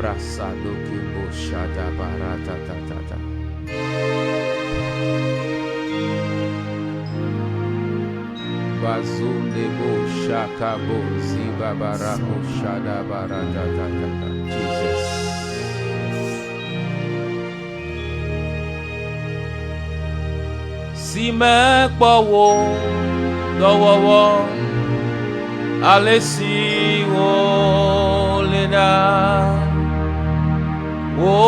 Brasado que bochada barata tata. Bazunde bochaka boziba barako shada barata tata. Jesus. Si me powo dowowo alesi wo leda wo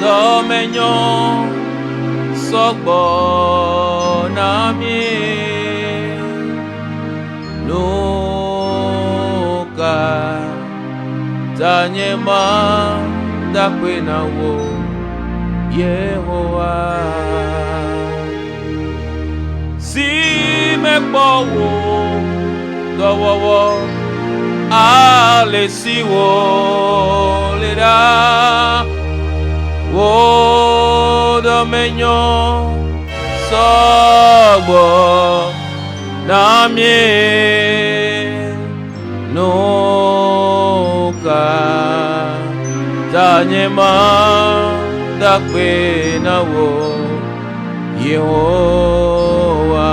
domenyo sogbo na mi nuka tanyema dakwe na wo Yehowa. Si me powo dowowo alesi wo leda wo domenyo sogbo na mi nuka tanyema dakwe na wo Yehowa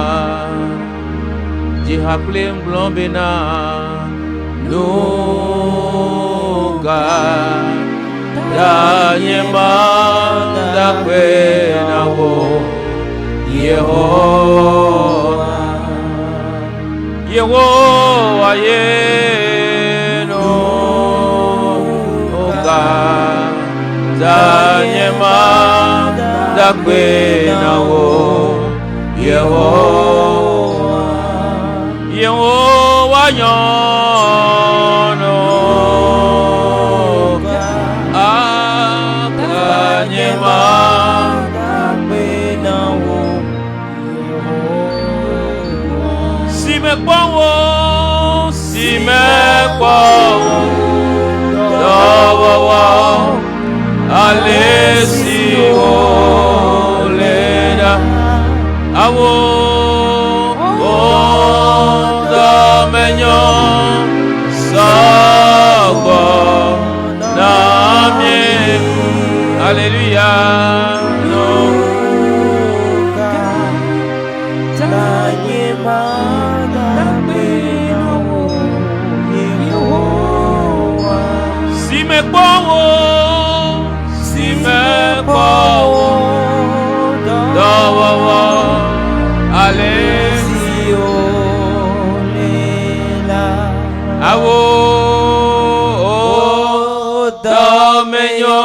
Jihaklem blombena nuka danyema dakwe na wo Yehowa Yehowa ye nuka danyema dakwe na wo Yehowa Yehowa yono akanyema dakwe na wo Yehowa si me kwawo dowowo alesi wo leda awo domenyo sogbo na mi hallelujah nuka tanyema dakwe na wo Yehowa si me kwawo dowowo alesi olela awo domenyo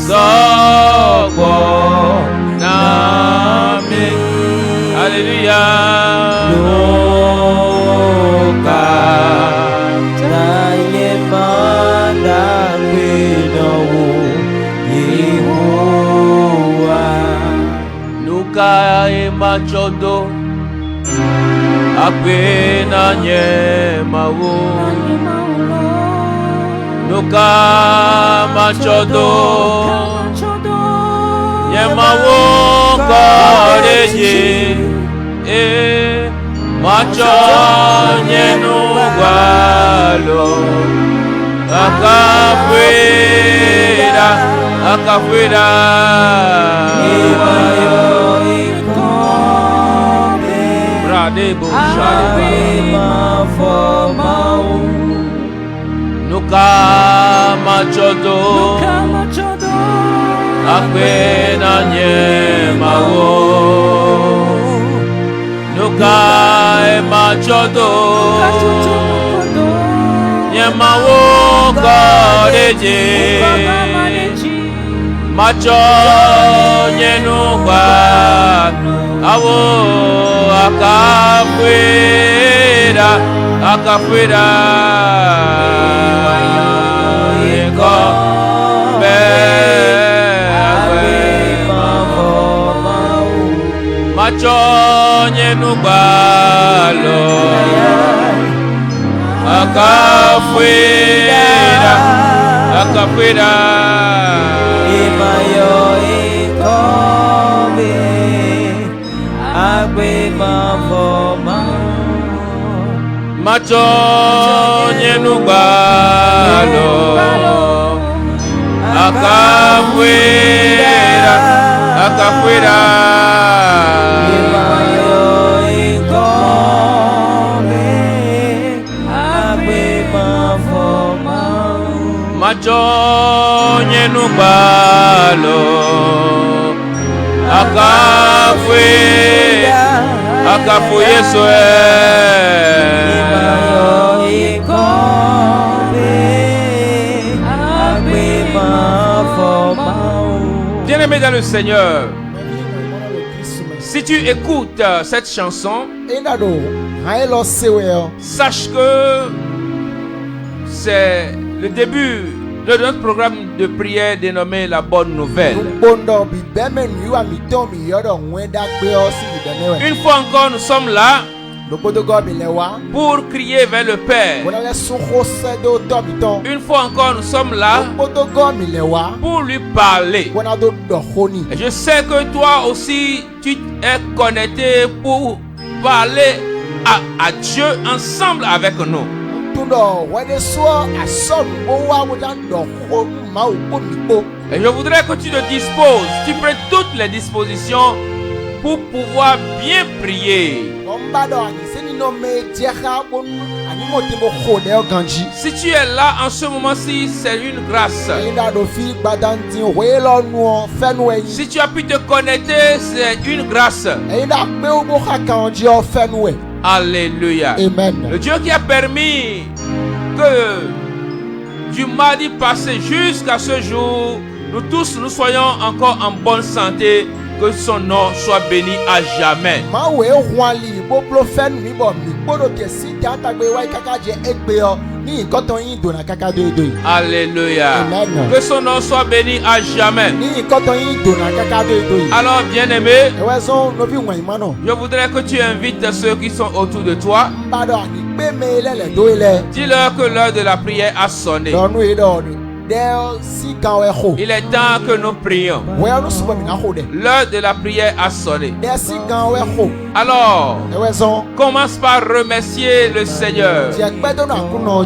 sogbo na mi hallelujah nuka tanyema dakwe na wo Yehowa nuka emachodo akwe na nyemawo nuka machodo nyemawo koreje macho nyenu gwalo akafuera Bradebo Shalima Fomau Nuka machodo Akwena nyemawo Nuka machodo Nyemawo koreje macho nyenugwa awo akafuera eko be macho nyenugwa lo akafuera imayo ikobe agbe mafoma Macho nyenubalo akafuera macho nyenubalo akafuye soe. Bien-aimé dans le Seigneur, si tu écoutes cette chanson, sache que c'est le début de notre programme de prière dénommé La Bonne Nouvelle. Une fois encore, nous sommes là pour crier vers le Père. Une fois encore, nous sommes là pour lui parler. Et je sais que toi aussi, tu es connecté pour parler à Dieu ensemble avec nous. Et je voudrais que tu te disposes, tu prennes toutes les dispositions pour pouvoir bien prier. Si tu es là en ce moment-ci, c'est une grâce. Si tu as pu te connecter, c'est une grâce. Alléluia. Amen. Le Dieu qui a permis que du mardi passé jusqu'à ce jour, nous tous nous soyons encore en bonne santé. Que son nom soit béni à jamais. Alléluia. Amen. Que son nom soit béni à jamais. Alors, bien-aimé, je voudrais que tu invites ceux qui sont autour de toi. Dis-leur que l'heure de la prière a sonné. Il est temps que nous prions. L'heure de la prière a sonné. Alors, commence par remercier le Seigneur.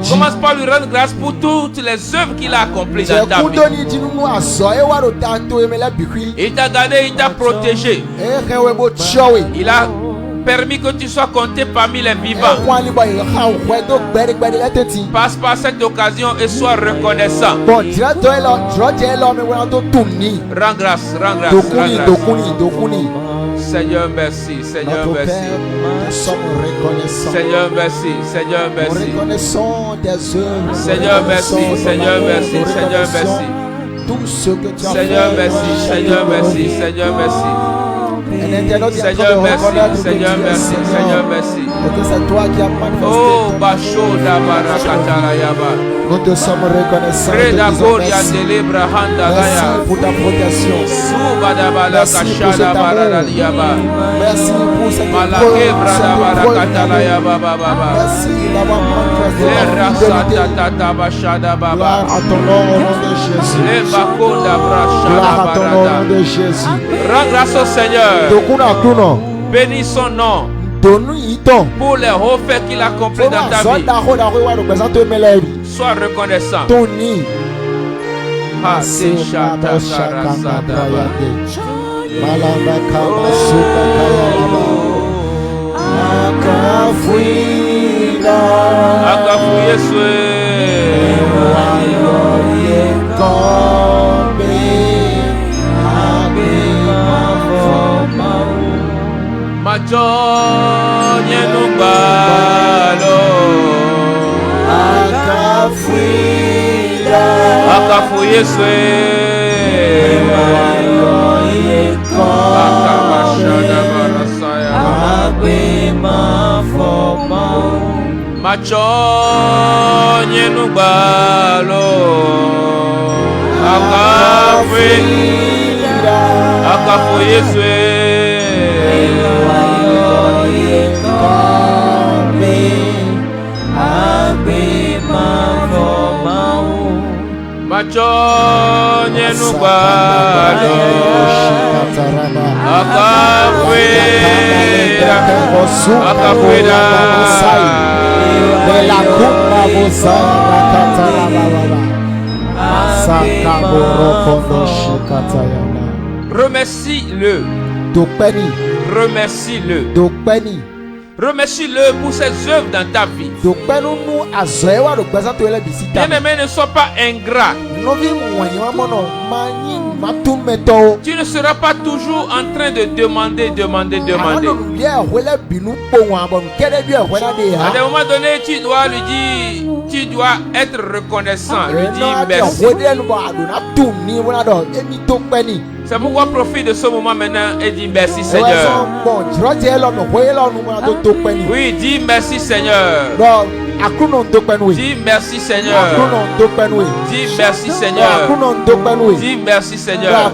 Commence par lui rendre grâce pour toutes les œuvres qu'il a accomplies dans ta vie. Il t'a gardé, il t'a protégé. Il a permis que tu sois compté parmi les vivants. Passe par cette occasion et sois reconnaissant. Rends grâce, rends grâce, rends grâce. Seigneur, merci, Seigneur, merci. Seigneur, merci, Seigneur, merci. Seigneur, merci, Seigneur, merci, Seigneur, merci. Seigneur, merci, Seigneur, merci, Seigneur, merci. Seigneur, merci, Seigneur, merci, Seigneur, merci. Oh, Bacho Dabarakatala Yaba. Nous te sommes reconnaissants. Merci pour ta protection. Merci pour cet amour. Merci pour cette merci d'avoir manifesté gloire à ton nom au nom de Jésus. Gloire à ton nom au nom de Jésus. Rends grâce au Seigneur. Bénis son nom pour les hauts faits qu'il a accomplis dans ta vie. Sois reconnaissant. Macho nyenubalo akafuye swe akabashada barasaya macho nyenubalo akafuye swe macho nyenubalo akafuera Remercie-le. Remercie-le. Remercie-le pour ses œuvres dans ta vie. Bien-aimé, ne sois pas ingrat. Tu ne seras pas toujours en train de demander. À un moment donné, tu dois lui dire, tu dois être reconnaissant, lui dire merci. C'est pourquoi profite de ce moment maintenant et dis merci Seigneur. Oui, dis merci Seigneur. Dis merci Seigneur. Dis merci Seigneur. Dis merci Seigneur.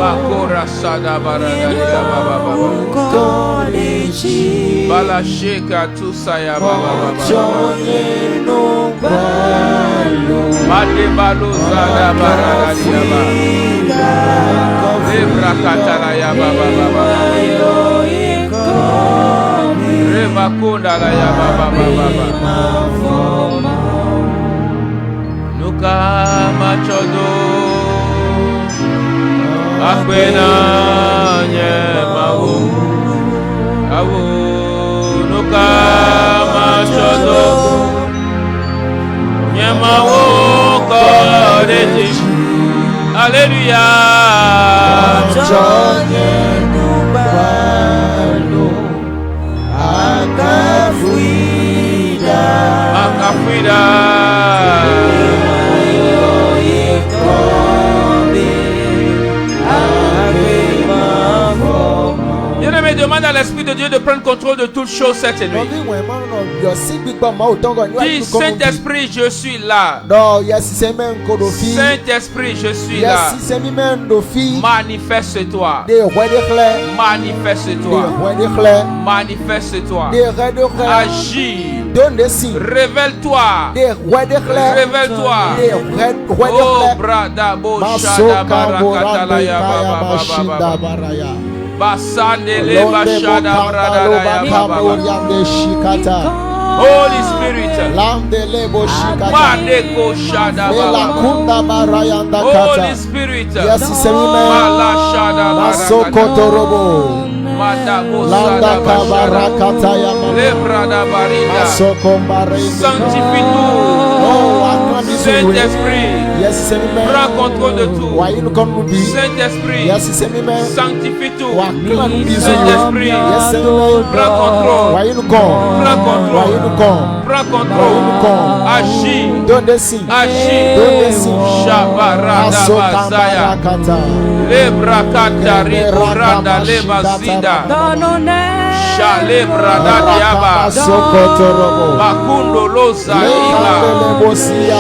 Bakora sada baragaya baba baba. Balasheka tusaya baba baba. Made balu sada baragaya baba. Lebra katala ya baba baba. Rema kunda la ya baba baba. Nuka machodo. Akwena nyemawo awo nuka machodo nyemawo kodeji. Alléluia. Akafuida. Demande à l'Esprit de Dieu de prendre contrôle de toutes choses cette nuit. Dis, Saint-Esprit, je suis là. Saint-Esprit, je suis là. Manifeste-toi. Manifeste-toi. Manifeste-toi. Agis. Révèle-toi. Révèle-toi. Oh, brada, bo, shada, barakata, ya, baba. Basandele bashada brada ya baba. Holy Spirit. Madeko shada baba. Holy Spirit. Mala shada baba. Madabo shada baba. Lebrada barida. Sanctifie-nous. Saint-Esprit, prends contrôle de tout. Saint-Esprit, sanctifie tout. Saint-Esprit, prends contrôle. Prends contrôle. Prends contrôle. Agis. Agis. Shabarada bazaya. Lebrakata riburanda lebazida. Shale brada diaba. Makundo loza iba.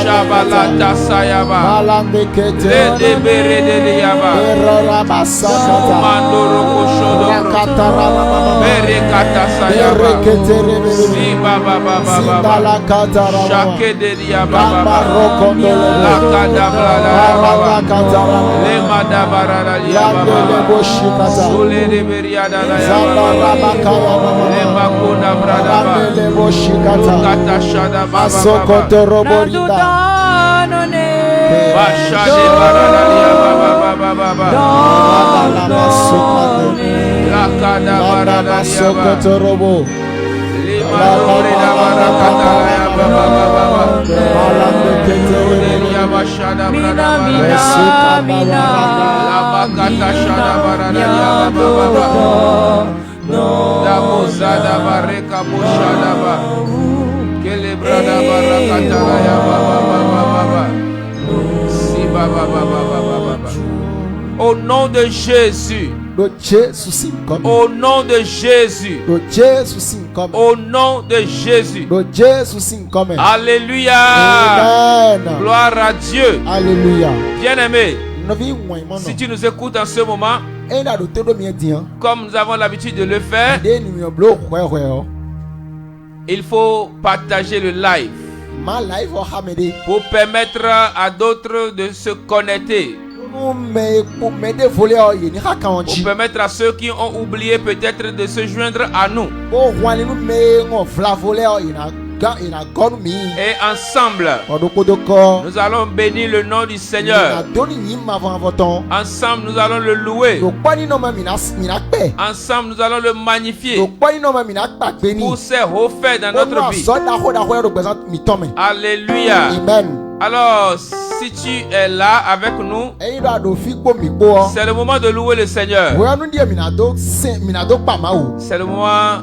Shabalata sayaba. Le debere de diaba. Mandoro koshodo. Bere kata sayaba. Si baba baba baba. Shake de diaba baba. La kada brada baba. Le madabara diaba baba. Sule de beriada diaba. Lemakuna brada ba. Kata shada baba baba. Bashade barada liya baba baba baba. Lakada barada liya baba. Lima dorida barakata liya baba baba. Liya bashada brada baba. Lama kata shada barada liya baba baba. Damozada bareka boshada ba. Kelebrada barakata ya baba baba. Si baba baba baba. Au nom de Jésus. Au nom de Jésus. Au nom de Jésus. Alléluia. Gloire à Dieu. Alléluia. Bien-aimé, si tu nous écoutes en ce moment, comme nous avons l'habitude de le faire, il faut partager le live pour permettre à d'autres de se connecter. Pour permettre à ceux qui ont oublié peut-être de se joindre à nous. Et ensemble, nous allons bénir le nom du Seigneur. Ensemble, nous allons le louer. Ensemble, nous allons le magnifier pour ses hauts faits dans notre vie. Alléluia. Amen. Alors, si tu es là avec nous, c'est le moment de louer le Seigneur. C'est le moment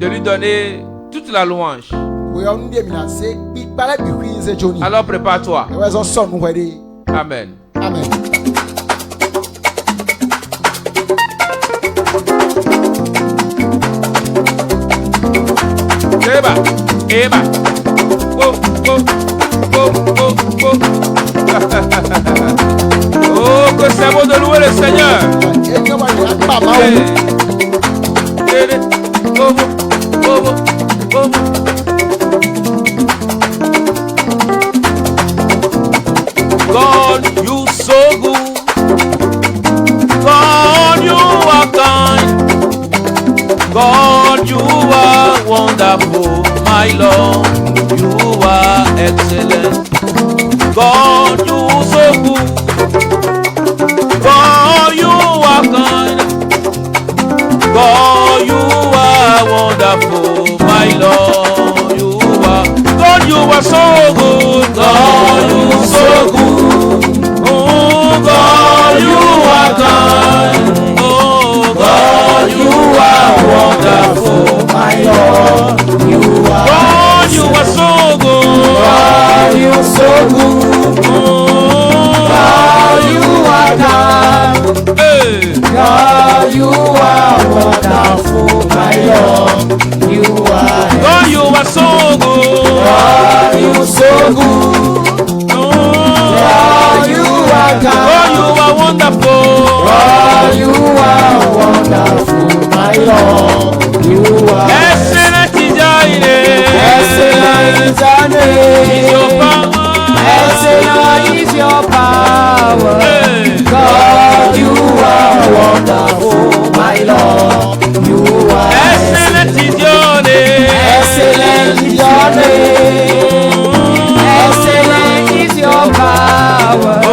de lui donner toute la louange. Alors prépare-toi. Amen. Amen. Eba, eba. Oh, oh, oh, oh, oh. Oh, que c'est beau de louer le Seigneur. God, you so good. God, you are kind. God, you are wonderful. My Lord, you are excellent. God, you so good. God, you are kind. God, you are wonderful. My Lord, you are. God, you are so good. God, you so good. Oh, God, you are kind. Oh, God, you are wonderful. My Lord, you are. God, you are so good. God, you are so good. Oh, God, you are kind. Hey. God, you are wonderful. My Lord, you are. God, you are so good. God, you are so good. God, you are kind. God, you are wonderful. God, you are wonderful. My Lord, you are. Excellent is your name. Excellent is your name. Is your power. Excellent is your power. Hey. God, you are wonderful. My Lord, you are. Excellent is your name. Excellent is your name. Excellent is your power. Oh,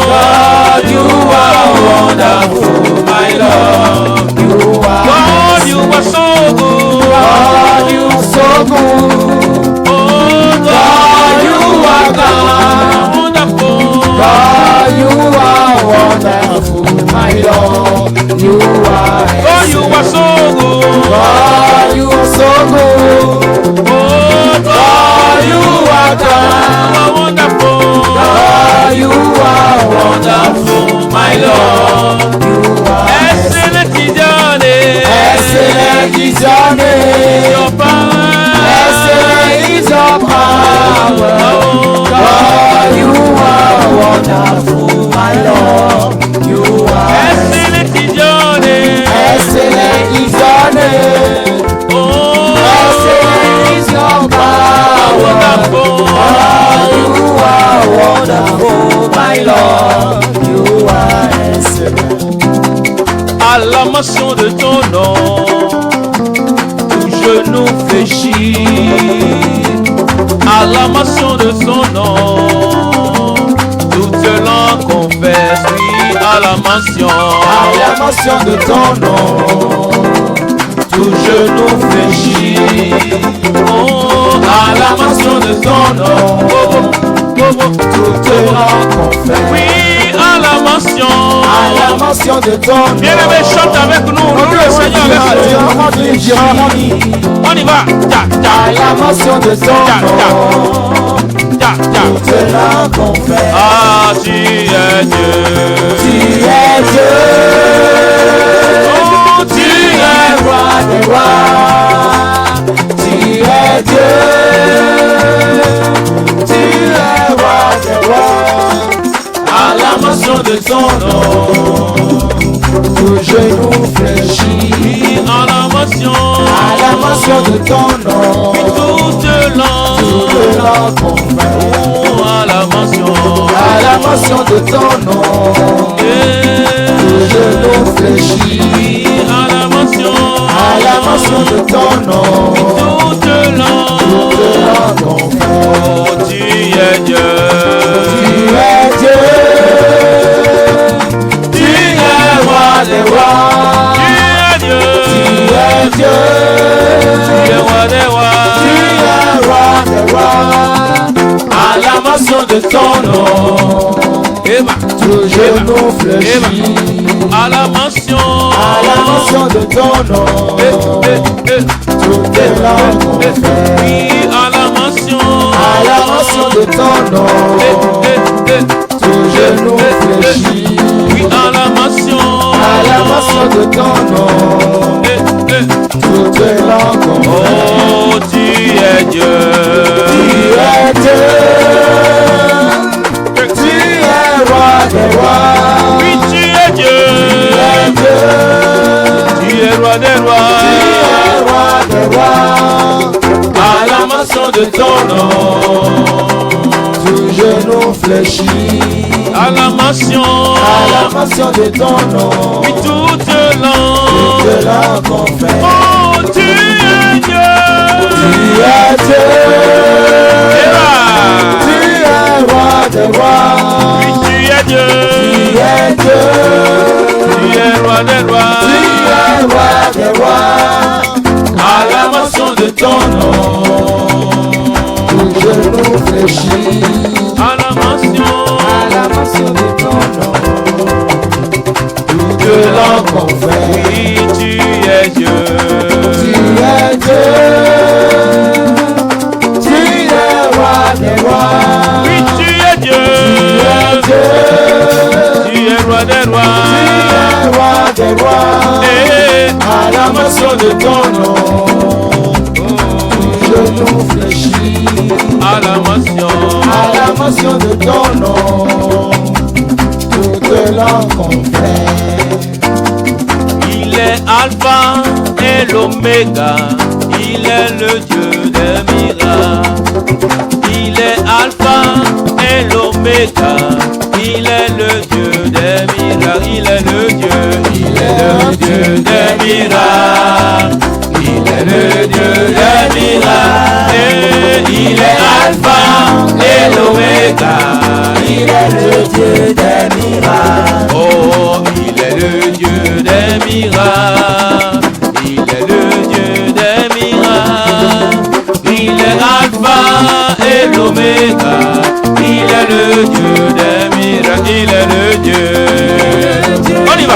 God, you are wonderful. My Lord, you are. God, you are so good. God, you are so good. Oh, God, you are God. Wonderful. God, you are wonderful. My Lord, you are. God, you are so good. God, you are so good. Oh, God, you are God. Wonderful. God, you are wonderful. My Lord, you are. Excellent is your name. Excellent is your name. Your power. Excellent is your power. God, you are wonderful. My Lord, you are. Excellent is your name. Excellent is your name. Oh, excellent is your power. Wonderful. God, you are wonderful. My Lord, you are excellent. À la mention de ton nom, tout genou fléchit. À la mention de son nom, toute langue confesse. Oui, à la mention de ton nom, tout genou fléchit. Oh, à la mention de ton nom, toute langue confesse. Oui, à la mention de ton nom. Bien-aimé, chante avec nous, loue le Seigneur avec nous. On y va. À la mention de ton nom, toute langue confesse. Ah, tu es Dieu. Tu es Dieu. Oh, tu es roi des rois. Tu es Dieu. Tu es roi des rois. À la mention de ton nom, tout genou fléchit à la mention de ton nom. toute langue confesse. à la mention de ton nom. Tout genou fléchit à la mention de ton nom. toute langue confesse. oh, tu es Dieu. Tu es roi des rois. Tu es Dieu. Tu es roi des rois. Tu es roi des rois. À la mention de ton nom, tout genou fléchit. À la mention de ton nom, toutes les langues confessent. oui, à la mention de ton nom, tout genou fléchit. oui, à la mention de ton nom, toutes les langues confessent. oh, tu es Dieu. Tu es Dieu. Tu es roi des rois. Oui, tu es Dieu. Tu es roi des rois. À la mention de ton nom, tout genou fléchit. À la mention de ton nom, oui, toute langue confesse. oh, tu es Dieu. Tu es Dieu. Tu es roi des rois. Oui, tu es Dieu. Tu es Dieu. Tu es roi des rois. Tu es roi des rois. À la mention de ton nom, tout genou fléchit. À la mention de ton nom, toute langue confesse. oui, tu es Dieu. Tu es Dieu. Tu es roi des rois. Oui, tu es Dieu. Tu es roi des rois. Et à la mention de ton nom, tout genou fléchit. À la mention de ton nom, toute langue confesse. Il est Alpha et l'Oméga. Il est le Dieu des miracles. Il est Alpha et l'Oméga. Il est le Dieu des miracles. Il est le Dieu. Il est le Dieu des miracles. Il est le Dieu des miracles. Et il est Alpha et l'Oméga. Il est le Dieu des miracles. Oh, il est le Dieu des miracles. Il est le Dieu des miracles. Il est Alpha et l'Oméga. Il est le Dieu des miracles. Il est le Dieu. On y va.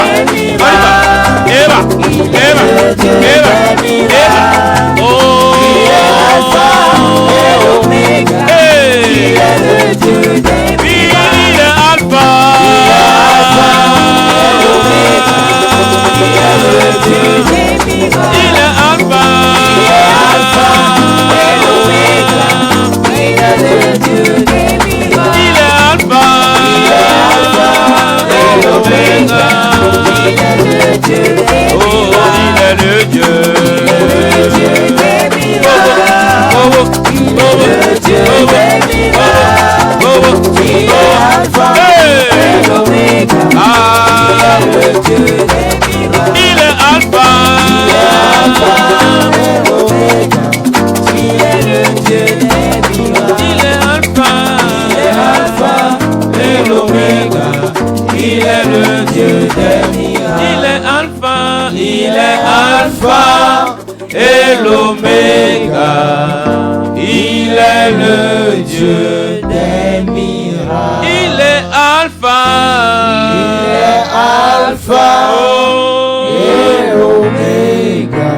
Eva. Oh. Il est Alpha et l'Oméga. Il est le Dieu des miracles. Il est Alpha. Il est le Dieu des miracles. Il est Alpha. et l'Oméga. Il est le Dieu des miracles. Il est Alpha. et l'Oméga. Il est le Dieu des miracles. Oh, il est le Dieu. des miracles. Il est le Dieu des miracles. Il est Alpha et l'Oméga. Il est le Dieu des miracles. Il est Alpha et l'Oméga. Il est le Dieu des miracles. Il est Alpha et l'Oméga. Il est le Dieu des miracles. Il est Alpha et l'Oméga. Il est le Dieu des miracles. Il est Alpha. Et l'Oméga.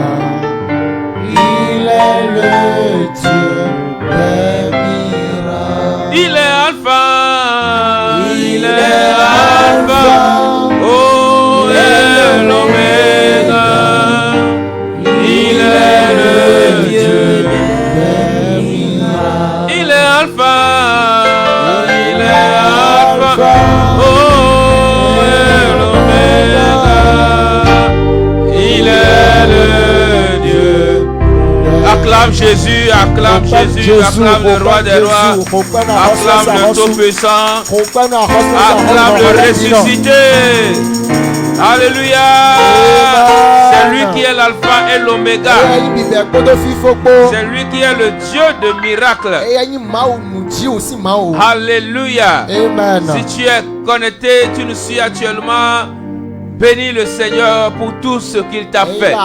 Il est le Dieu des miracles. Il est Alpha. Il est Alpha. Oh, et l'Oméga. Il est le Dieu des miracles. Il est Alpha. Il est Alpha. Oh, et l'Oméga. Jésus, acclame Jésus, acclame le roi des rois, acclame le Tout-Puissant, acclame le ressuscité. Alléluia. C'est lui qui est l'alpha et l'oméga. C'est lui qui est le Dieu de miracles. Alléluia. Si tu es connecté, tu nous suis actuellement. Bénis le Seigneur pour tout ce qu'il t'a fait.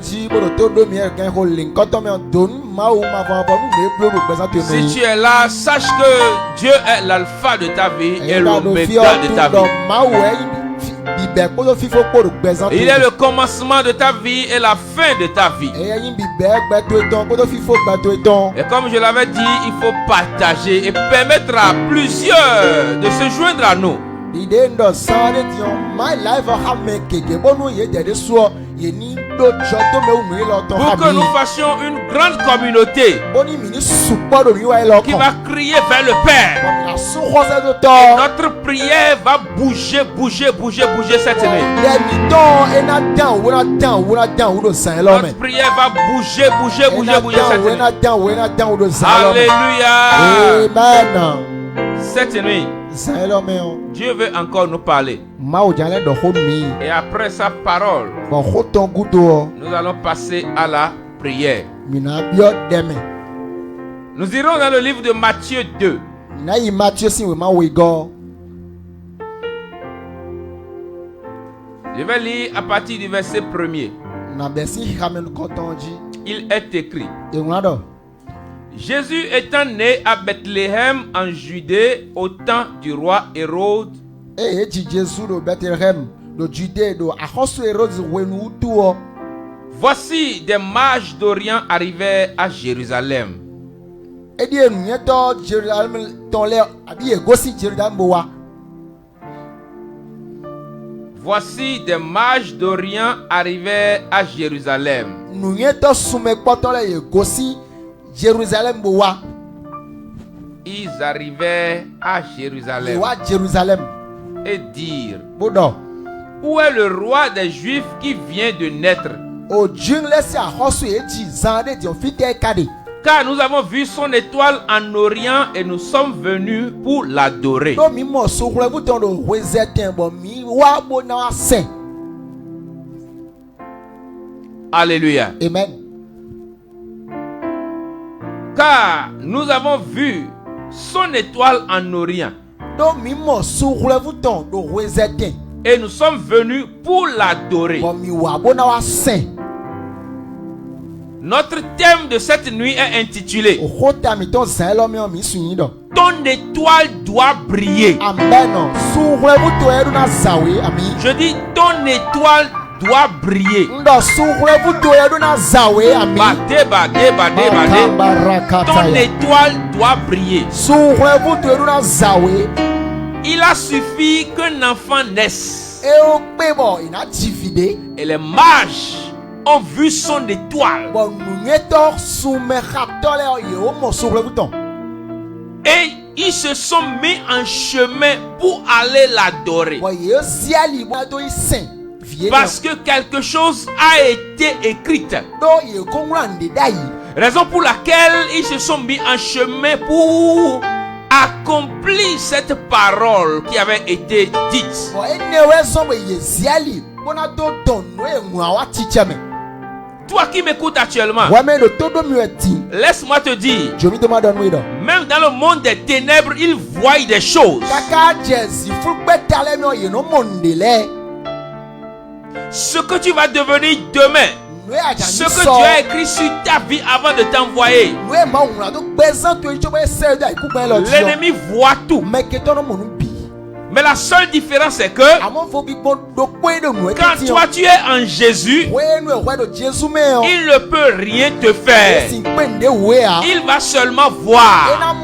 Si tu es là, sache que Dieu est l'alpha de ta vie et l'oméga de ta vie. Il est le commencement de ta vie et la fin de ta vie. Et comme je l'avais dit, il faut partager et permettre à plusieurs de se joindre à nous. Pour que nous fassions une grande communauté qui va crier vers le Père. Et notre prière va bouger cette nuit. Notre prière va bouger cette nuit. Alléluia. Cette nuit, Dieu veut encore nous parler. Et après sa parole, nous allons passer à la prière. Nous irons dans le livre de Matthieu 2. Je vais lire à partir du verset 1er. Il est écrit: Jésus étant né à Bethléem en Judée au temps du roi Hérode. Voici des mages d'Orient arrivèrent à Jérusalem. Voici des mages d'Orient arrivèrent à Jérusalem. Ils arrivèrent à Jérusalem et dirent: Où est le roi des Juifs qui vient de naître? Car nous avons vu son étoile en Orient et nous sommes venus pour l'adorer. Alléluia. Amen. Car nous avons vu son étoile en Orient et nous sommes venus pour l'adorer. Notre thème de cette nuit est intitulé: Ton étoile doit briller. Je dis, ton étoile doit briller. Ton étoile doit briller. Il a suffi qu'un enfant naisse et les mages ont vu son étoile et ils se sont mis en chemin pour aller l'adorer. Parce que quelque chose a été écrit. Raison pour laquelle ils se sont mis en chemin pour accomplir cette parole qui avait été dite. Toi qui m'écoutes actuellement, laisse-moi te dire, même dans le monde des ténèbres, ils voient des choses. Ce que tu vas devenir demain, ce que Dieu a écrit sur ta vie avant de t'envoyer, l'ennemi voit tout. Mais la seule différence est que quand toi tu es en Jésus, il ne peut rien te faire. Il va seulement voir,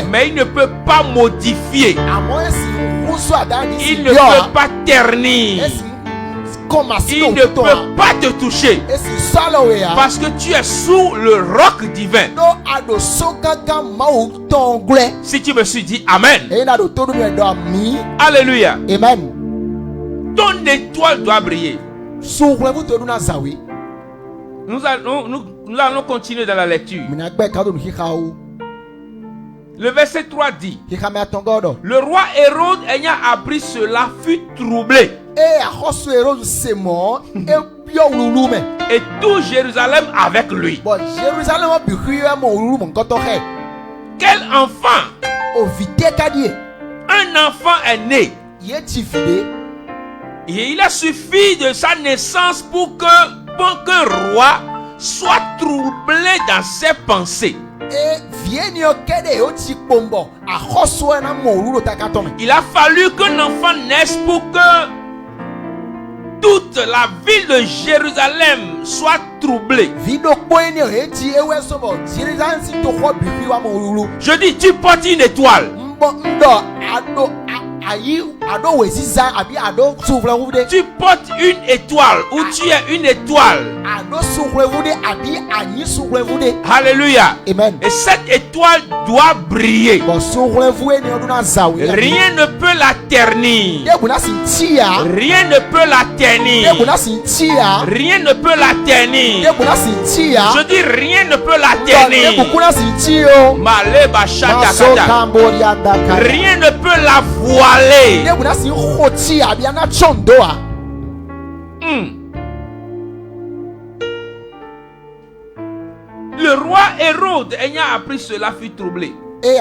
mais il ne peut pas modifier. Il ne peut pas ternir. Il ne peut pas te toucher parce que tu es sous le roc divin. Si tu me suis dit Amen. Alléluia. Amen. Ton étoile doit briller. Nous Nous allons continuer dans la lecture. Le verset 3 dit: le roi Hérode ayant appris cela fut troublé. Et tout Jérusalem avec lui. Quel enfant? Un enfant est né. Et il a suffi de sa naissance pour qu'un roi soit troublé dans ses pensées. Il a fallu qu'un enfant naisse pour que toute la ville de Jérusalem soit troublée. Je dis, tu portes une étoile. Tu portes une étoile ou tu es une étoile. Alléluia. Amen. Et cette étoile doit briller. Rien ne peut la ternir. Rien ne peut la ternir. Rien ne peut la ternir. Je dis rien ne peut la ternir. Rien ne peut la voiler. Le roi Hérode ayant appris cela fut troublé. Et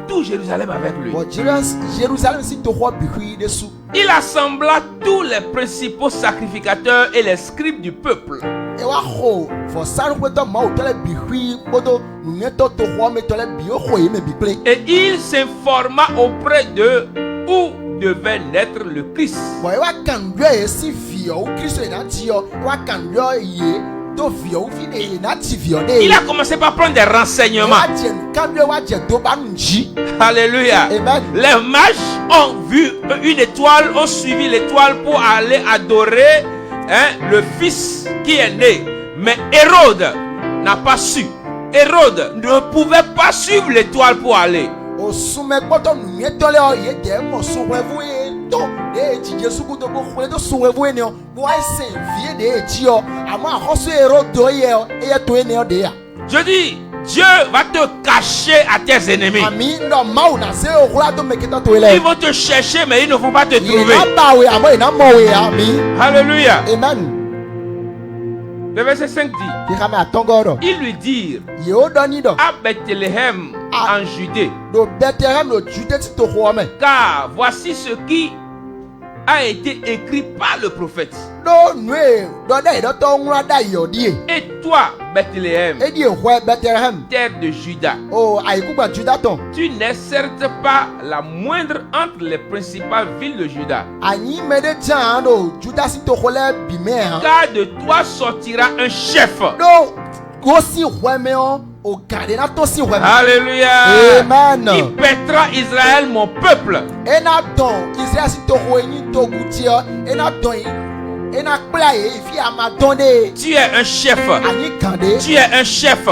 tout Jérusalem avec lui. Il assembla tous les principaux sacrificateurs et les scribes du peuple. Et il s'informa auprès d'eux où devait naître le Christ. Il a commencé par prendre des renseignements. Alléluia. Amen. Les mages ont vu une étoile, ont suivi l'étoile pour aller adorer le fils qui est né. Mais Hérode n'a pas su. Hérode ne pouvait pas suivre l'étoile pour aller. Je dis, Dieu va te cacher à tes ennemis. Ils vont te chercher, mais ils ne vont pas te trouver. Alléluia. Amen. Le verset 5 dit: ils lui dirent à Bethléem en Judée, car voici ce qui a été écrit par le prophète. Et toi, Bethléem, terre de Juda, tu n'es certes pas la moindre entre les principales villes de Juda, car de toi sortira un chef. Alléluia. Amen. Il pètera Israël mon peuple. Tu es un chef. Tu es un chef.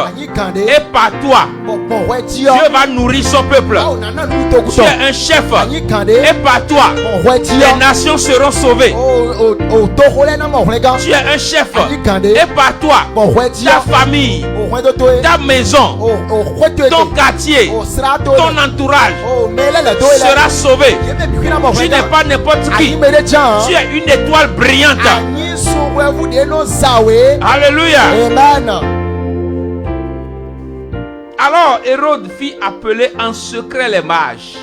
Et par toi, Dieu va nourrir son peuple. Tu es un chef. Et par toi, les nations seront sauvées. Tu es un chef. Et par toi, ta famille, ta maison, ton quartier, ton entourage sera sauvé. Tu n'es pas n'importe qui. Tu es une étoile brillante. Alléluia. Amen. Alors Hérode fit appeler en secret les mages.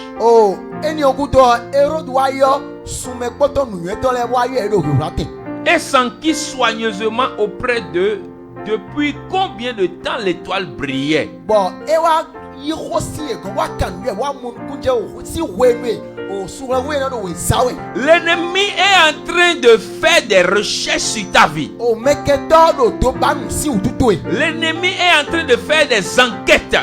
Et s'enquit soigneusement auprès d'eux depuis combien de temps l'étoile brillait. L'ennemi est en train de faire des recherches sur ta vie. L'ennemi est en train de faire des enquêtes.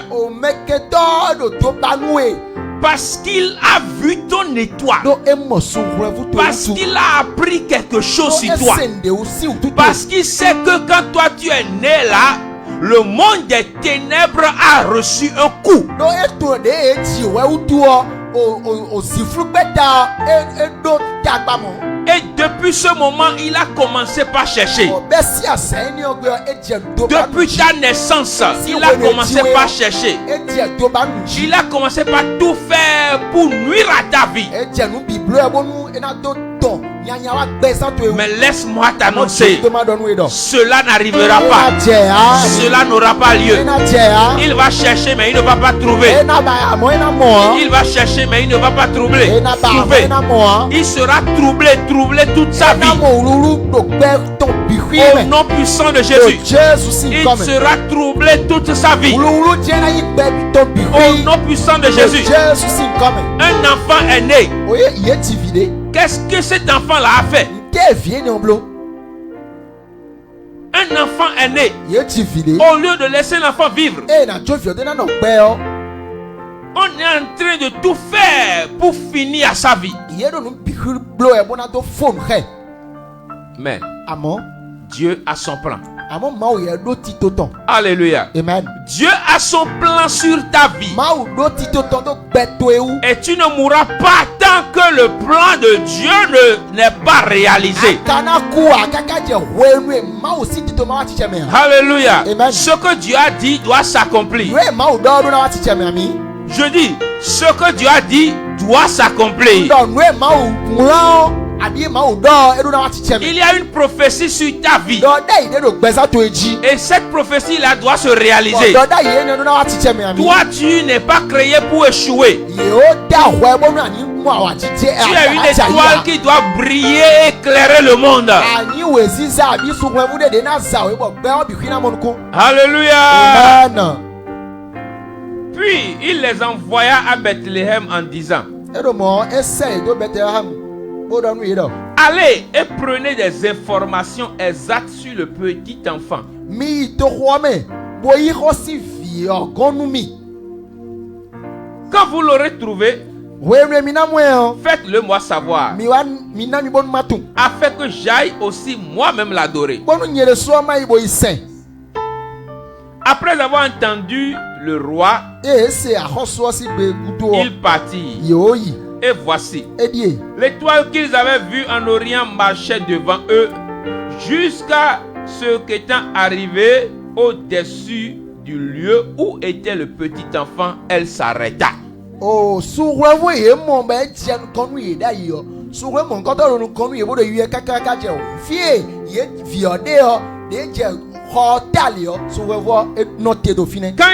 Parce qu'il a vu ton étoile. Parce qu'il a appris quelque chose sur toi. Parce qu'il sait que quand toi tu es né là, le monde des ténèbres a reçu un coup. Et depuis depuis ce moment, il a commencé par chercher. Depuis ta naissance, il a commencé par chercher. Il a commencé par tout faire pour nuire à ta vie. Mais laisse-moi t'annoncer, cela n'arrivera pas. Cela n'aura pas lieu. Il va chercher mais il ne va pas trouver. Il va chercher mais il ne va pas trouver. Il sera troublé toute sa vie. Au nom puissant de Jésus, il sera troublé toute sa vie. Au nom puissant de Jésus, un enfant est né. Qu'est-ce que cet enfant-là a fait? Un enfant est né. Au lieu de laisser l'enfant vivre, on est en train de tout faire pour finir à sa vie. Mais Dieu a son plan. Alléluia. Amen. Dieu a son plan sur ta vie. Et tu ne mourras pas tant que le plan de Dieu n'est pas réalisé. Alléluia. Amen. Ce que Dieu a dit doit s'accomplir. Je dis, ce que Dieu a dit doit s'accomplir. Il y a une prophétie sur ta vie. Et cette prophétie-là doit se réaliser. Toi, tu n'es pas créé pour échouer. Tu es une étoile qui doit briller et éclairer le monde. Alléluia. Amen. Puis il les envoya à Bethléem en disant: allez et prenez des informations exactes sur le petit enfant. Quand vous l'aurez trouvé, faites-le moi savoir, afin que j'aille aussi moi-même l'adorer. Après avoir entendu le roi, il partit. Et voici, l'étoile qu'ils avaient vue en Orient marchait devant eux jusqu'à ce qu'étant arrivé au-dessus du lieu où était le petit enfant, elle s'arrêta. Quand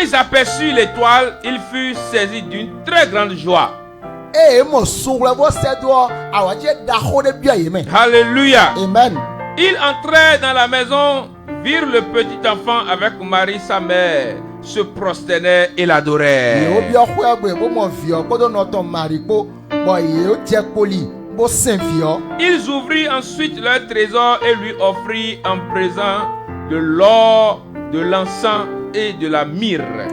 ils aperçurent l'étoile, ils furent saisis d'une très grande joie. Alléluia. Amen. Ils entrèrent dans la maison, virent le petit enfant avec Marie sa mère, se prosternaient et l'adorèrent. Ils ouvrirent ensuite leur trésor et lui offrirent en présent de l'or, de l'encens et de la myrrhe.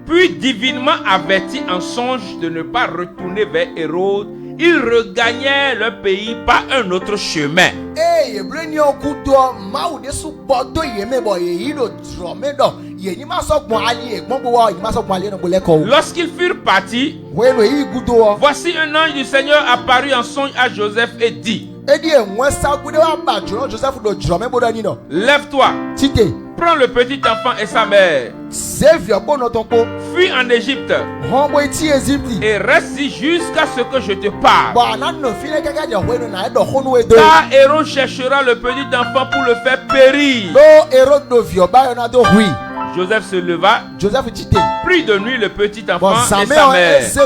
Puis divinement avertis en songe de ne pas retourner vers Hérode, ils regagnèrent leur pays par un autre chemin. Lorsqu'ils furent partis, voici un ange du Seigneur apparut en songe à Joseph et dit: lève-toi, prends le petit enfant et sa mère, fuis en Égypte et reste-y jusqu'à ce que je te parle. Car Hérode cherchera le petit enfant pour le faire périr. Joseph se leva, prit de nuit le petit enfant et sa mère et se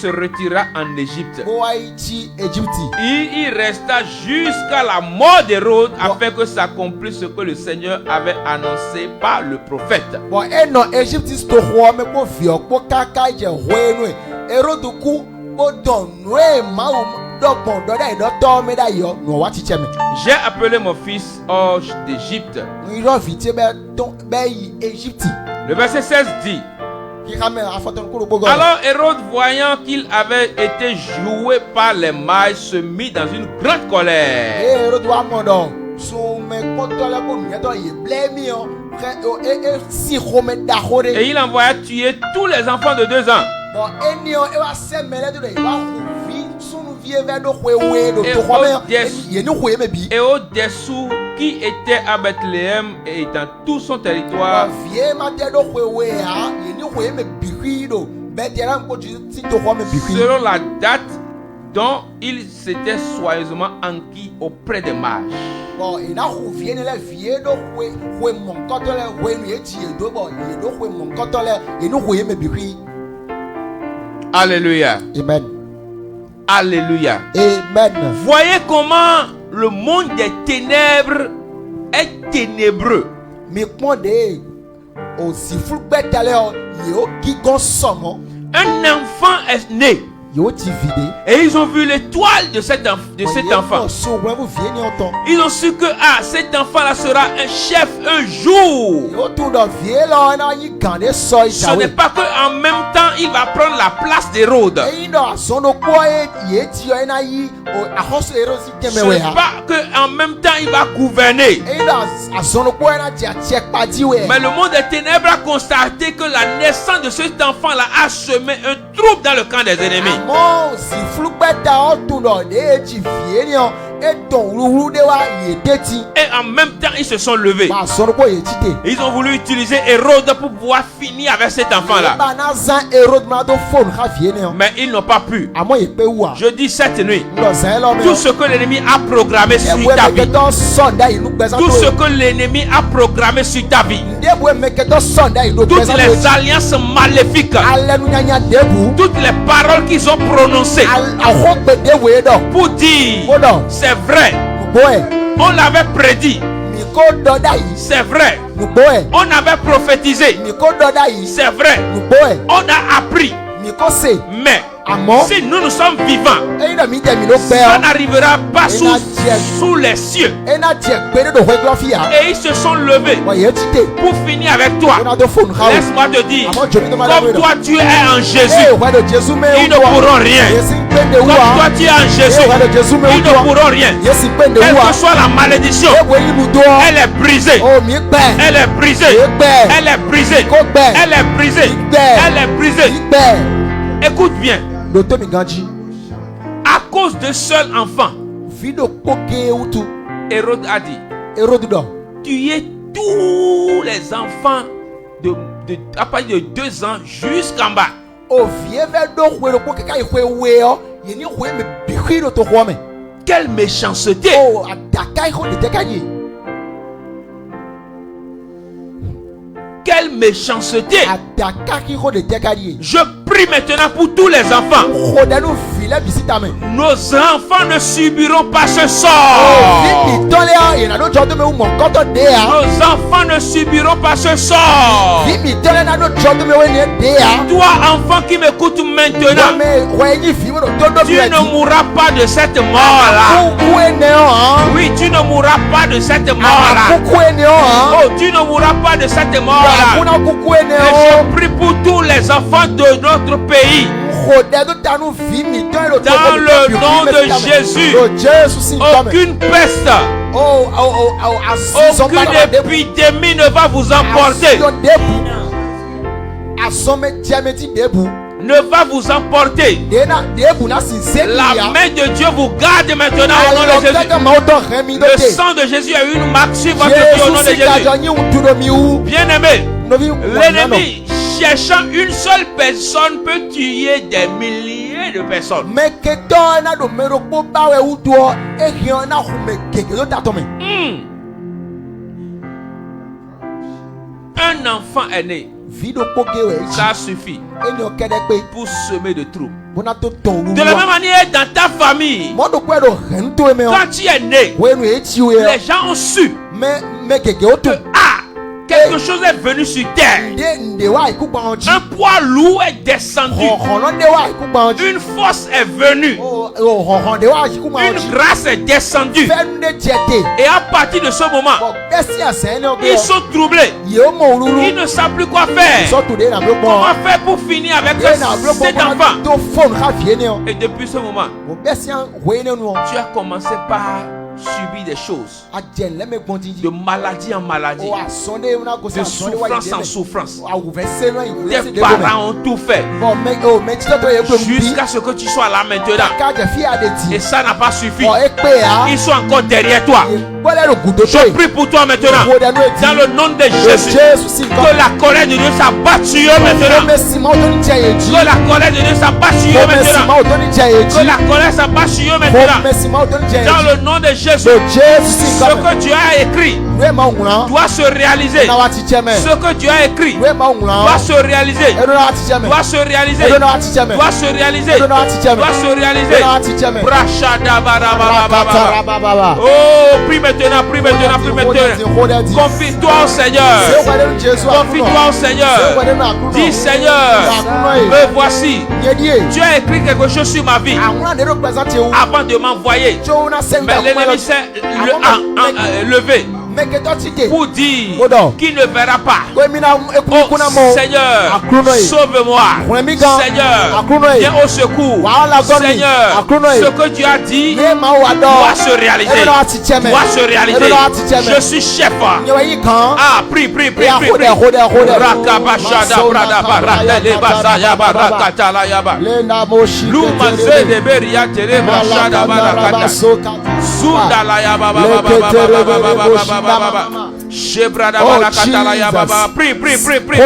retira en Égypte. Il y resta jusqu'à la mort d'Hérode afin que s'accomplisse ce que le Seigneur avait annoncé par le prophète. J'ai appelé mon fils hors d'Égypte. Le verset 16 dit: alors Hérode, voyant qu'il avait été joué par les mailles, se mit dans une grande colère. Et il envoya tuer tous les enfants de 2 ans Et au-dessous, qui était à Bethléem et dans tout son territoire, selon la date dont il s'était soigneusement enquis auprès des mages. Alléluia. Amen. Alléluia. Amen. Voyez comment le monde des ténèbres est ténébreux. Un enfant est né. Et ils ont vu l'étoile de cet enfant. Ils ont su que cet enfant-là sera un chef un jour. Ce n'est pas qu'en même temps il va prendre la place d'Hérode. Ce n'est pas qu'en même temps il va gouverner. Mais le monde des ténèbres a constaté que la naissance de cet enfant-là a semé un trouble dans le camp des ennemis. Et en même temps ils se sont levés. Ils ont voulu utiliser Hérode pour pouvoir finir avec cet enfant-là. Mais ils n'ont pas pu. Je dis cette nuit, tout ce que l'ennemi a programmé sur ta vie, tout ce que l'ennemi a programmé sur ta vie, toutes les alliances maléfiques, toutes les paroles qu'ils ont prononcées pour dire c'est vrai, on l'avait prédit, c'est vrai, on avait prophétisé, c'est vrai, on a appris, mais si nous sommes vivants, ça n'arrivera pas sous les cieux. Et ils se sont levés pour finir avec toi. Laisse-moi te dire, comme toi tu es en Jésus, ils ne pourront rien. Comme toi tu es en Jésus, ils ne pourront rien. Quelle que soit la malédiction, elle est brisée. Elle est brisée. Elle est brisée. Elle est brisée. Elle est brisée. Écoute bien. À cause de seul enfant, Hérode a dit, tuez tous les enfants à partir de 2 ans jusqu'en bas. Quelle méchanceté! Quelle méchanceté! Je prie maintenant pour tous les enfants. Nos enfants ne subiront pas ce sort. Nos enfants ne subiront pas ce sort. Toi, enfant qui m'écoute maintenant, tu ne mourras pas de cette mort-là. Oui, tu ne mourras pas de cette mort-là. Oh, tu ne mourras pas de cette mort-là. Et je prie pour tous les enfants de notre pays. Dans le nom de Jésus, aucune peste, aucune épidémie ne va vous emporter. Ne va vous emporter. La main de Dieu vous garde maintenant au nom de Jésus. Le sang de Jésus a une marque sur votre vie au nom de Jésus. Bien-aimé, l'ennemi cherchant une seule personne peut tuer des milliers de personnes. Un enfant est né. Ça suffit pour semer de troubles. De la même manière, dans ta famille, quand tu es né, les gens ont su que quelque chose est venu sur terre. Un poids lourd est descendu. Une force est venue. Une grâce est descendue. Et à partir de ce moment, ils sont troublés. Ils ne savent plus quoi faire. Comment faire pour finir avec cet enfant? Et depuis ce moment, tu as commencé par subi des choses, de maladie en maladie, de souffrance en souffrance. Tes parents ont tout fait jusqu'à ce que tu sois là maintenant. Et ça n'a pas suffi. Ils sont encore derrière toi. Je prie pour toi maintenant, dans le nom de Jésus, que la colère de Dieu s'abatte sur eux maintenant. Que la colère de Dieu s'abatte sur eux maintenant. Que la colère s'abatte sur eux maintenant. Dans le nom de Jésus, ce que Dieu a écrit doit se réaliser. Ce que Dieu a écrit doit se réaliser. Doit se réaliser. Doit se réaliser. Doit se réaliser. Oh, prie maintenant, prie maintenant, prie maintenant. Confie-toi au Seigneur. Confie-toi au Seigneur. Dis Seigneur, me voici. Tu as écrit quelque chose sur ma vie avant de m'envoyer. Mais l'ennemi s'est levé pour dire qu'il ne verra pas. Oh Seigneur, sauve-moi. Seigneur, viens au secours. Seigneur, ce que tu as dit doit se réaliser. Doit se réaliser. Je suis chef. Ah, prie, prie, prie, prie, prie. Rakabashada bradaba radeleba sayaba rakatala yaba. Lumaze de beria tereba shada barakata. Sundala yaba baba baba baba. Shebrada barakatala yaba baba. Prie, prie, prie, prie.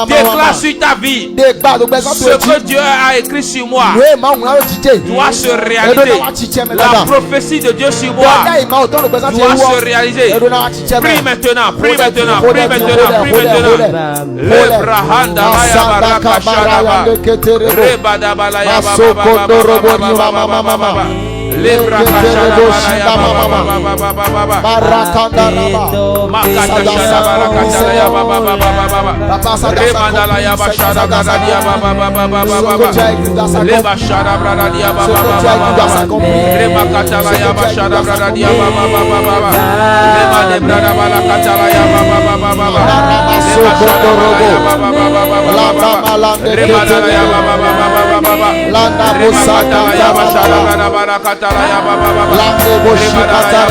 Déclare sur ta vie ce que Dieu a écrit sur moi doit se réaliser. La prophétie de Dieu sur moi doit se réaliser. Prie maintenant, prie maintenant, prie maintenant, prie maintenant. Le brahanda la baraka sharaba. Rebada balaya baba. Le braka sharaba barakanda raba. Makata sharaba barakata ya baba. Remanda la ya bashara bradia baba. Le bashara bradia baba. Remakata la ya bashara bradia baba. Remade brada balakata la ya baba. Remada la ya baba. Landa musaka ya bashara brada balakata la ya baba. Landa boshikata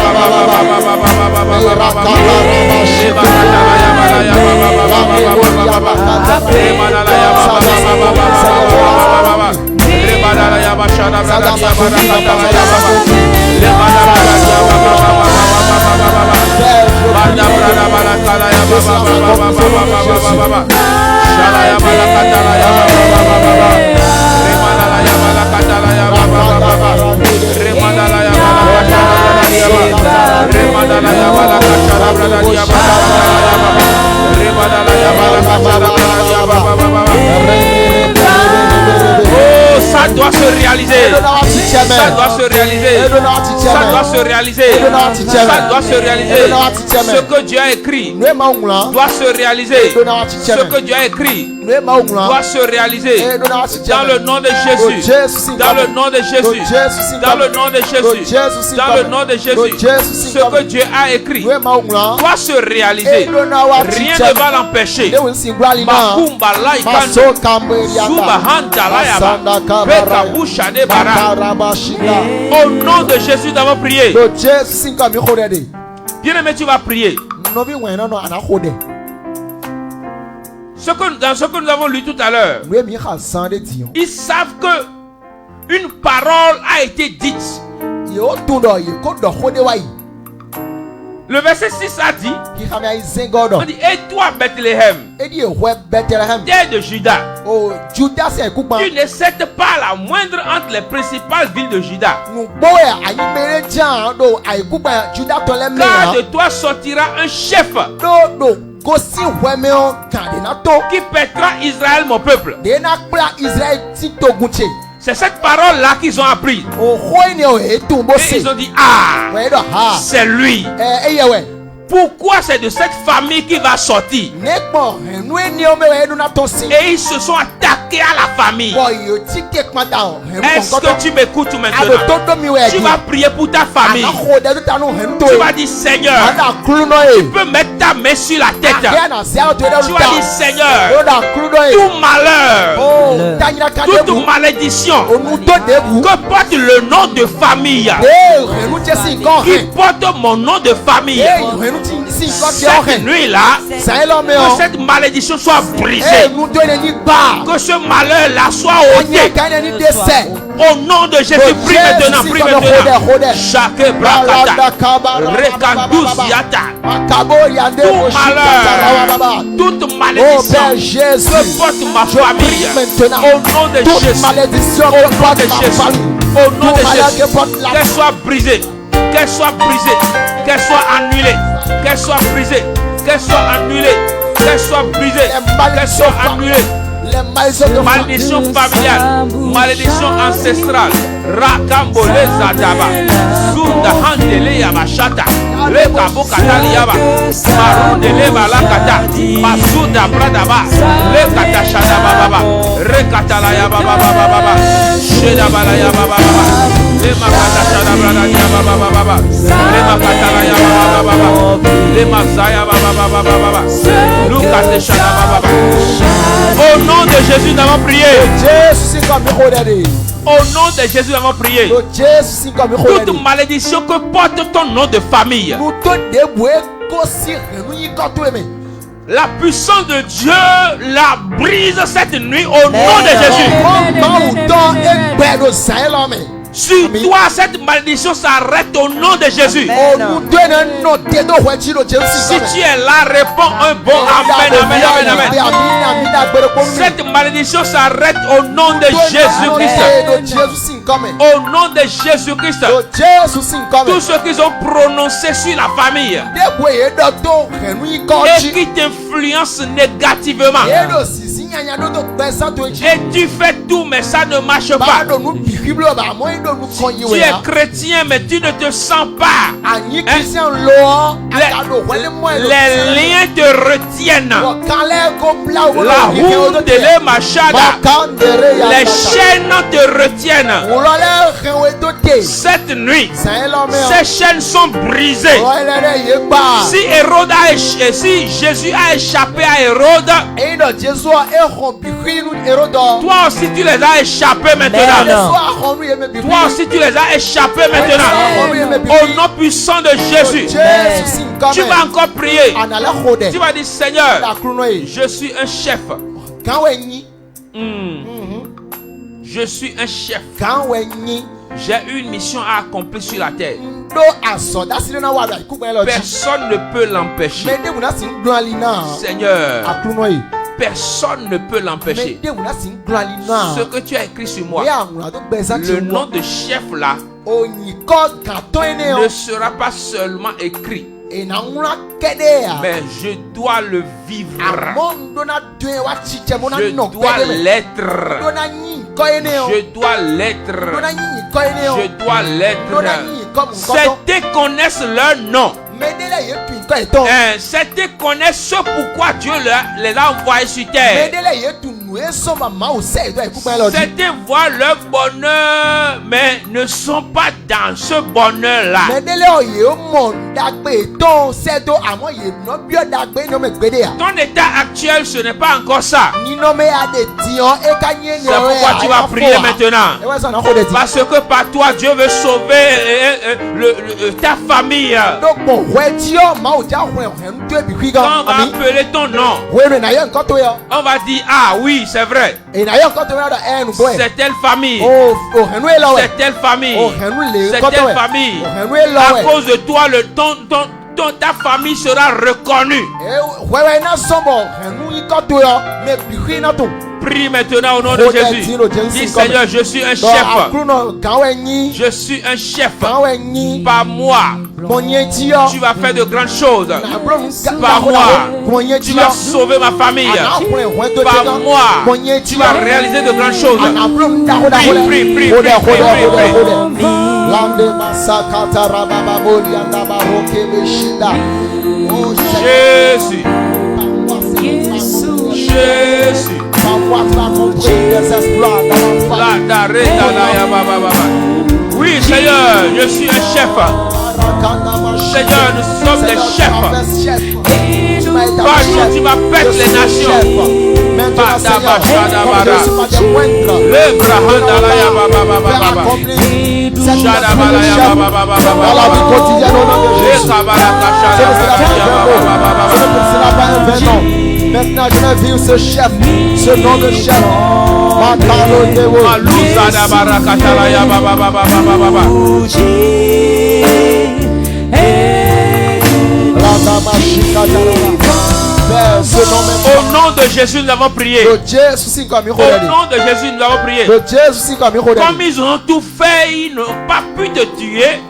Oh, ça doit se réaliser. Ça doit se réaliser. Ça doit se réaliser. Ça doit se réaliser. Ce que Dieu a écrit doit se réaliser. Ce que Dieu a écrit doit se réaliser. Dans le nom de Jésus. Dans le nom de Jésus. Dans le nom de Jésus. Dans le nom de Jésus. Ce que Dieu a écrit doit se réaliser. Rien ne va l'empêcher. Makumba laikando. Suba handa layaba. Beka busha de bara. Au nom de Jésus, nous avons prié. Bien-aimé, tu vas prier. Dans ce que nous avons lu tout à l'heure, ils savent que une parole a été dite. Le verset 6 a dit, on dit, et toi Bethléem, terre de Juda, tu ne cèdes pas la moindre entre les principales villes de Juda. Car de toi sortira un chef qui pètera Israël mon peuple. C'est cette parole-là qu'ils ont appris. Et ils ont dit, ah, c'est lui. pourquoi c'est de cette famille qui va sortir. Et ils se sont attaqués à la famille. Est-ce que tu m'écoutes maintenant? Tu vas prier pour ta famille. Tu vas dire, Seigneur, tu peux mettre ta main sur la tête. Tu vas dire, Seigneur, tout malheur, toute malédiction que porte le nom de famille, qui porte mon nom de famille, cette nuit-là, que cette malédiction soit brisée, que ce malheur-là soit ôté. Au nom de Jésus, prie maintenant, prie maintenant. Chaque brakata, rekandous yata, tout malheur, toute malédiction que porte ma famille, au nom de Jésus, au nom de Jésus, qu'elle soit brisée, qu'elle soit brisée, qu'elle soit annulée, qu'elle soit brisée, qu'elle soit annulée, qu'elle soit brisée, qu'elle soit annulée. Malédiction familiale, malédiction ancestrale, Rakambole Zadaba, Sunda Handele Yamashata, Leka Bokatali Yaba, Marundele Balakata, Masuda Bradaba, Lekata Shadaba Baba, Rekatala Yaba Baba, Shedabala Yaba Baba, Lema Kata Shadabra Yaba Baba, Lema Katala Yaba Baba, Lema Zaya Baba, Lucas Shadaba Baba. Au nom de Jésus, nous avons prié. Au nom de Jésus, nous avons prié. Toute malédiction que porte ton nom de famille, la puissance de Dieu la brise cette nuit au nom de Jésus. Sur toi, cette malédiction s'arrête au nom de Jésus. Si tu es là, réponds un bon amen, amen, amen, amen. Cette malédiction s'arrête au nom de Jésus-Christ. Au nom de Jésus-Christ. Tous ceux qui ont prononcé sur la famille et qui t'influencent négativement, et tu fais tout mais ça ne marche pas. Tu es chrétien mais tu ne te sens pas. Les liens te retiennent. La roue de l'Emachada, les chaînes te retiennent. Cette nuit, ces chaînes sont brisées. Si Jésus a échappé à Hérode, toi aussi tu les as échappés maintenant. Toi aussi tu les as échappés maintenant. Au nom puissant de Jésus, tu vas encore prier. Tu vas dire, Seigneur, je suis un chef. Je suis un chef. J'ai une mission à accomplir sur la terre. Personne ne peut l'empêcher. Seigneur, personne ne peut l'empêcher. Ce que tu as écrit sur moi, le nom de chef là, ne sera pas seulement écrit, mais je dois le vivre. Je dois l'être. Je dois l'être. Je dois l'être. Certains connaissent leur nom. Certains connaissent ce pourquoi Dieu les a envoyés sur terre. Certains voient leur bonheur, mais ne sont pas dans ce bonheur-là. Ton état actuel, ce n'est pas encore ça. C'est pourquoi tu vas prier maintenant. Parce que par toi, Dieu veut sauver ta famille. Quand on va appeler ton nom, on va dire, ah oui, c'est vrai. C'est telle famille. C'est telle famille. C'est telle famille. À cause de toi, ta famille sera reconnue. Prie maintenant au nom de Jésus. Dis, Seigneur, je suis un chef. Je suis un chef. Par moi, tu vas faire de grandes choses. Par moi, tu vas sauver ma famille. Par moi, tu vas réaliser de grandes choses. Prie. Jésus. Jésus. Oui, Seigneur, je suis un chef. Seigneur, nous sommes des chefs. Toi, tu m'appelles les nations. Maintenant je vais vivre ce chef, ce nom de chef. Au nom de Jésus, nous avons prié. Au nom de Jésus, nous avons prié. Comme ils ont tout fait, ils n'ont pas pu te tuer.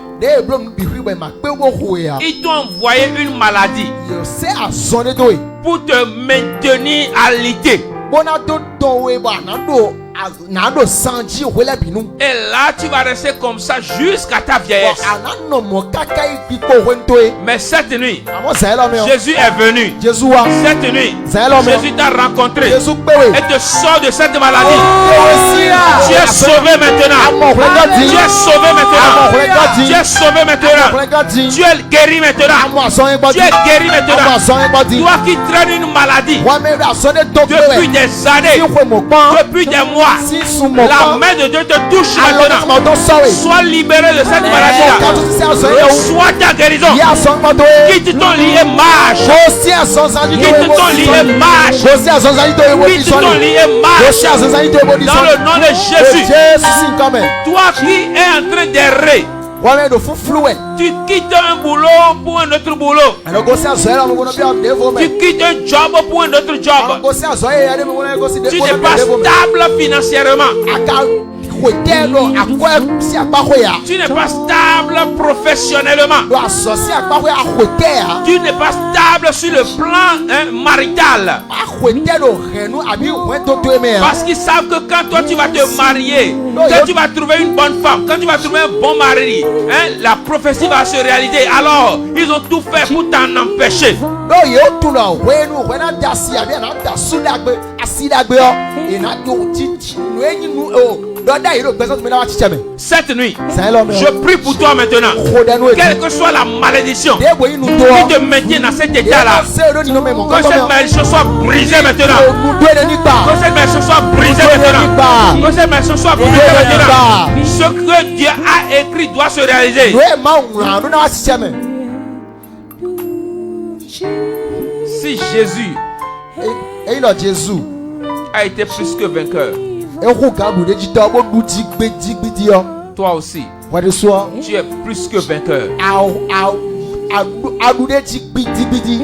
Ils t'ont envoyé une maladie pour te maintenir alité. Et là, tu vas rester comme ça jusqu'à ta vieillesse. Mais cette nuit, Jésus est venu. Cette nuit, Jésus t'a rencontré et te sort de cette maladie. Tu es sauvé maintenant. Tu es sauvé maintenant. Tu es sauvé maintenant. Tu es guéri maintenant. Tu es guéri maintenant. Toi qui traînes une maladie depuis des années, depuis des mois, la main de Dieu te touche maintenant. Sois libéré de cette maladie-là. Sois ta guérison. Quitte ton lit et marche. Quitte ton lit et marche. Quitte ton lit et marche. Dans le nom de Jésus. Toi qui es en train d'errer, tu quittes un boulot pour un autre boulot. Tu quittes un job pour un autre job. Tu n'es pas stable financièrement. Tu n'es pas stable professionnellement. Tu n'es pas stable sur le plan marital. Parce qu'ils savent que quand toi tu vas te marier, quand tu vas trouver une bonne femme, quand tu vas trouver un bon mari, la prophétie va se réaliser. Alors ils ont tout fait pour t'en empêcher. Cette nuit, je prie pour toi maintenant. Quelle que soit la malédiction qui te maintient dans cet état-là, que cette malédiction soit brisée maintenant. Que cette malédiction soit brisée maintenant. Que cette malédiction soit brisée maintenant. Ce que Dieu a écrit doit se réaliser. Si Jésus a été plus que vainqueur, toi aussi, tu es plus que vainqueur.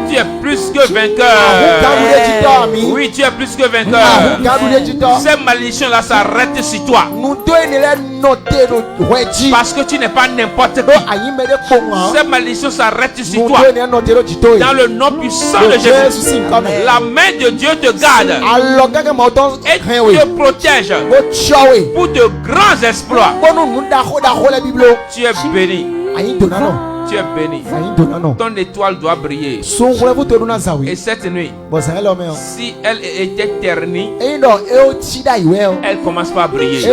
Tu es plus que vainqueur. Oui, tu es plus que vainqueur. Cette malédiction-là s'arrête sur toi. Parce que tu n'es pas n'importe qui. Cette malédiction s'arrête sur toi. Dans le nom puissant de Jésus. La main de Dieu te garde et te protège pour de grands exploits. Tu es béni. Tu es béni. Ton étoile doit briller. Et cette nuit, si elle était ternie, elle commence pas à briller.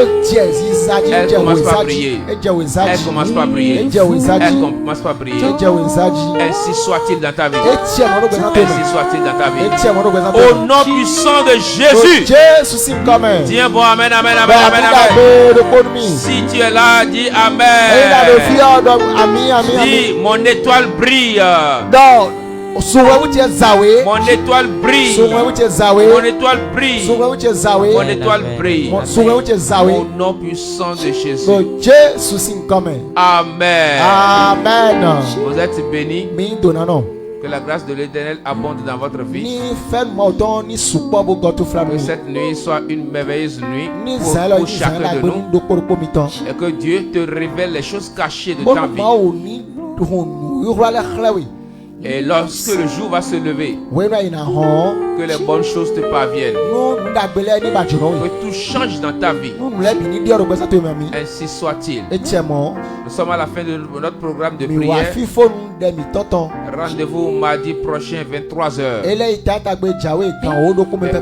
Elle commence pas à briller. Elle commence pas à briller. Elle commence pas à briller. Ainsi soit-il dans ta vie. Ainsi soit-il dans ta vie. Au nom puissant de Jésus. Dis bon amen, amen, amen, amen, amen. Si tu es là, dis amen. Dis mon étoile brille. Mon étoile brille. Mon étoile brille. Mon étoile brille. Au nom puissant de Jésus. Amen. Amen. Vous êtes bénis. Que la grâce de l'Éternel abonde dans votre vie. Que cette nuit soit une merveilleuse nuit pour chacun de nous. Et que Dieu te révèle les choses cachées de ta vie. Et lorsque le jour va se lever, que les bonnes choses te parviennent, que tout change dans ta vie, ainsi soit-il. Nous sommes à la fin de notre programme de prière. Rendez-vous mardi prochain 23h.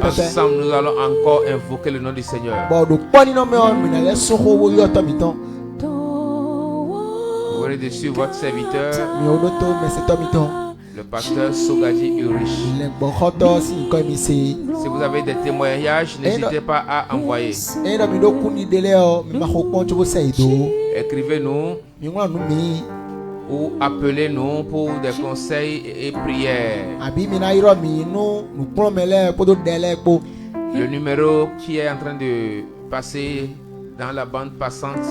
Ensemble, nous allons encore invoquer le nom du Seigneur. Vous venez de suivre votre serviteur, le pasteur Sogadi Urich. Si vous avez des témoignages, n'hésitez pas à envoyer. Écrivez-nous ou appelez-nous pour des conseils et prières. Le numéro qui est en train de passer dans la bande passante,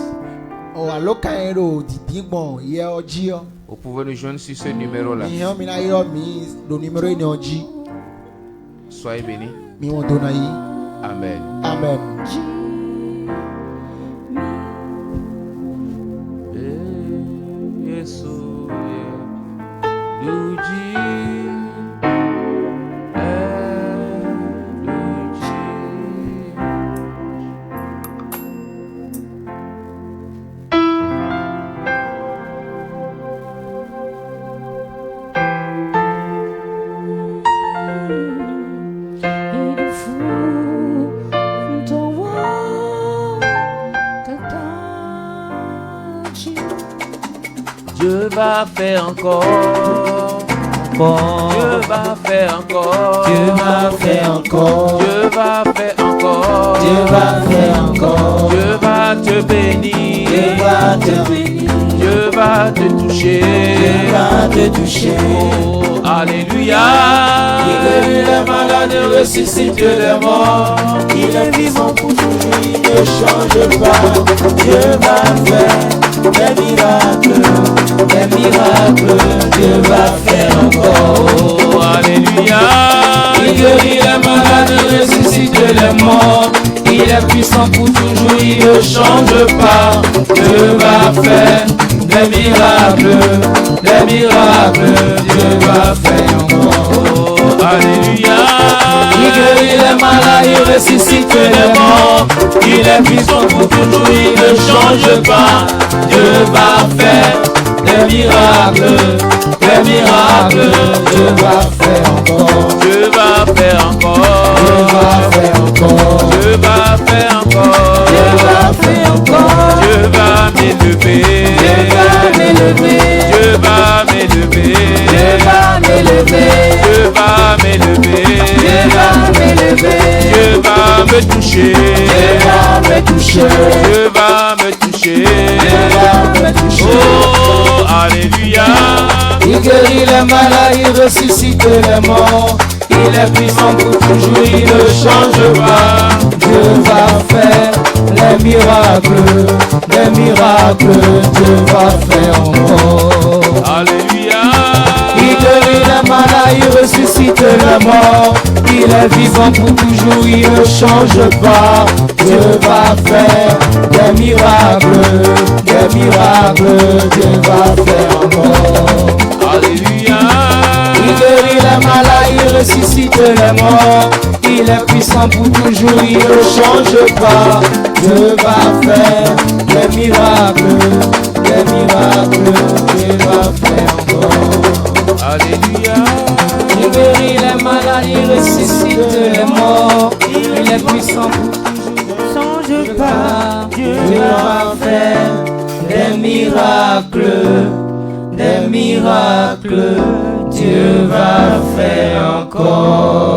vous pouvez nous joindre sur ce numéro-là. Soyez bénis. Amen. Amen. Dieu va faire encore. Dieu va faire encore. Dieu va faire encore. Dieu va faire encore. Dieu va faire encore. Dieu va te bénir. Dieu va te bénir. Dieu va te toucher. Dieu va te toucher. Oh, alléluia. Il guérit les malades, ressuscite les morts. Il est vivant pour toujours, il ne change pas. Dieu va faire des miracles, Dieu va faire encore. Oh, alléluia. Il guérit les malades, ressuscite les morts. Il est puissant pour toujours, il ne change pas. Dieu va faire des miracles, Dieu va faire encore. Oh, alléluia. Il guérit les malades, il ressuscite les morts. Il est puissant pour toujours, il ne change pas. Dieu va faire des miracles, Dieu va faire encore. Dieu va faire encore. Dieu va faire encore. Dieu va faire encore. Dieu va faire encore. Dieu va m'élever. Dieu va m'élever. Dieu va m'élever. Dieu va m'élever. Dieu va m'élever. Dieu va m'élever. Dieu va me toucher. Dieu va me toucher. Dieu va me toucher. Dieu va me toucher. Oh, alléluia. Il guérit les malades, il ressuscite les morts. Il est puissant pour toujours, il ne change pas. Dieu va faire les miracles, Dieu va faire encore. Alléluia. Il guérit les malades, il ressuscite les morts. Il est vivant pour toujours, il ne change pas. Dieu va faire des miracles, Dieu va faire encore. Alléluia. Il guérit les malades, il ressuscite les morts. Il est puissant pour toujours, il ne change pas. Dieu va faire des miracles, Dieu va faire encore. Alléluia. Il guérit les malades, il ressuscite les morts. Il est puissant pour toujours, il ne change pas. Dieu va faire des miracles, Dieu va faire encore.